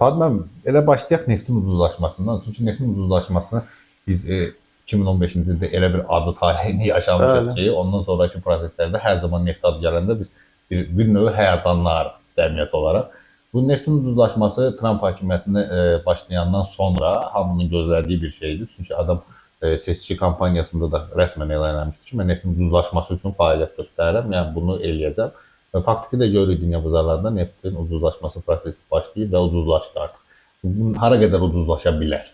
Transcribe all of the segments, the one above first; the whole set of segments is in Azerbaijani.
Fadlan, elə başlayaq neftin ucuzlaşmasından. Çünki neftin ucuzlaşmasını biz 2015-ci ildə elə bir adı tarixini yaşamışıq ki, ondan sonraki proseslərdə hər zaman neft adı gələndə biz bir növ həyəcanlarıq cəmiyyət olaraq. Bu neftin ucuzlaşması Tramp hakimiyyətinə başlayandan sonra hamının gözlədiyi bir şeydir. Çünki adam seçki kampaniyasında da rəsmən elan etmişdi ki, mən neftin ucuzlaşması üçün fəaliyyət göstərirəm, yəni bunu eləyəcəm. Və faktiki də görürük dünya bazarlarında neftin ucuzlaşması prosesi başlayıb və ucuzlaşdı artıq. Hara qədər ucuzlaşa bilər?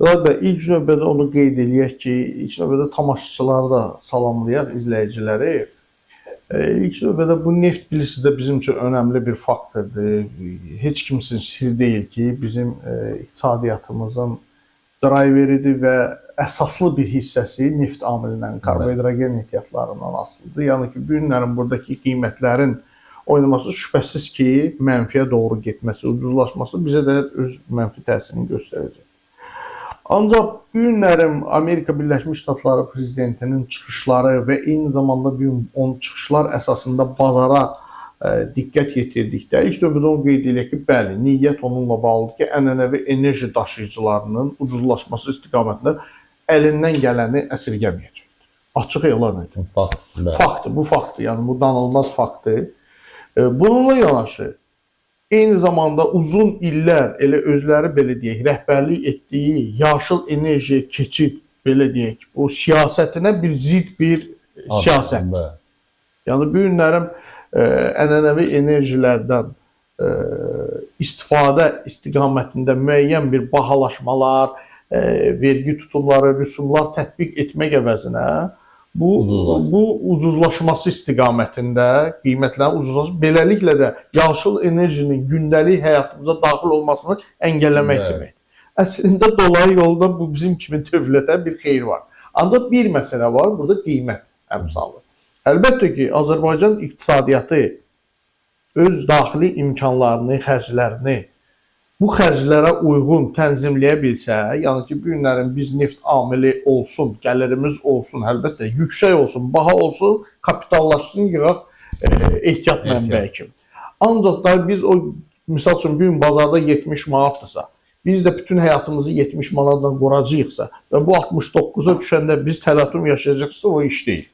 İlk növbədə onu qeyd eləyək ki, ilk növbədə tamaşaçıları da salamlayaq, izləyiciləri. İlk növbədə bu neft bilirsiniz də bizim üçün önəmli bir faktordur. Heç kimsin sir deyil ki, bizim iqtisadiyyatımızın driveridir və əsaslı bir hissəsi neft amilindən, karbohidrogen ehtiyatlarından asılıdır. Yəni ki, bu günlərin buradakı qiymətlərin oynaması şübhəsiz ki, mənfiyə doğru getməsi, ucuzlaşması bizə də öz mənfi təsirini göstərəcək. Ancaq bu günlərin Amerika Birləşmiş Ştatları prezidentinin çıxışları və eyni zamanda onun çıxışlar əsasında bazara diqqət yetirdikdə, ilk növbədə onu qeyd edək ki, bəli, niyyət onunla bağlıdır ki, ənənəvi enerji daşıyıcılarının ucuzlaşması istiqamətində əlindən gələni əsirgəməyəcəkdir. Açıq elan edir. Faktdır, bu faktdır, yəni bu danılmaz faktdır. Bununla yanaşı, eyni zamanda uzun illər elə özləri belə deyək, rəhbərlik etdiyi yaşıl enerjiyə keçid, belə deyək, o siyasətinə bir zid bir siyasətdir. Yəni bu günlərin ənənəvi enerjilərdən istifadə istiqamətində müəyyən bir bahalaşmalar, vergi tutumları, rüsumlar tətbiq etmək əvəzinə bu ucuzlaşması istiqamətində qiymətlərin ucuzlaşması, beləliklə də yaşıl enerjinin gündəlik həyatımıza daxil olmasını əngəlləmək demək. Əslində dolayı yoldan bu bizim kimi dövlətə bir xeyir var. Ancaq bir məsələ var, burada qiymət əmsalı. Əlbəttə ki, Azərbaycan iqtisadiyyatı öz daxili imkanlarını, xərclərini bu xərclərə uyğun tənzimləyə bilsə, yəni ki, bu günlərin biz neft amili olsun, gəlirimiz olsun, əlbəttə yüksək olsun, baha olsun, kapitallaşsın, yığaq ehtiyat mənbəyi kimi. Ancaq da biz o, misal üçün, bir gün bazarda 70 manatdırsa, biz də bütün həyatımızı 70 manatla quracağıqsa və bu 69-a düşəndə biz təlatüm yaşayacaqsa, o iş deyil.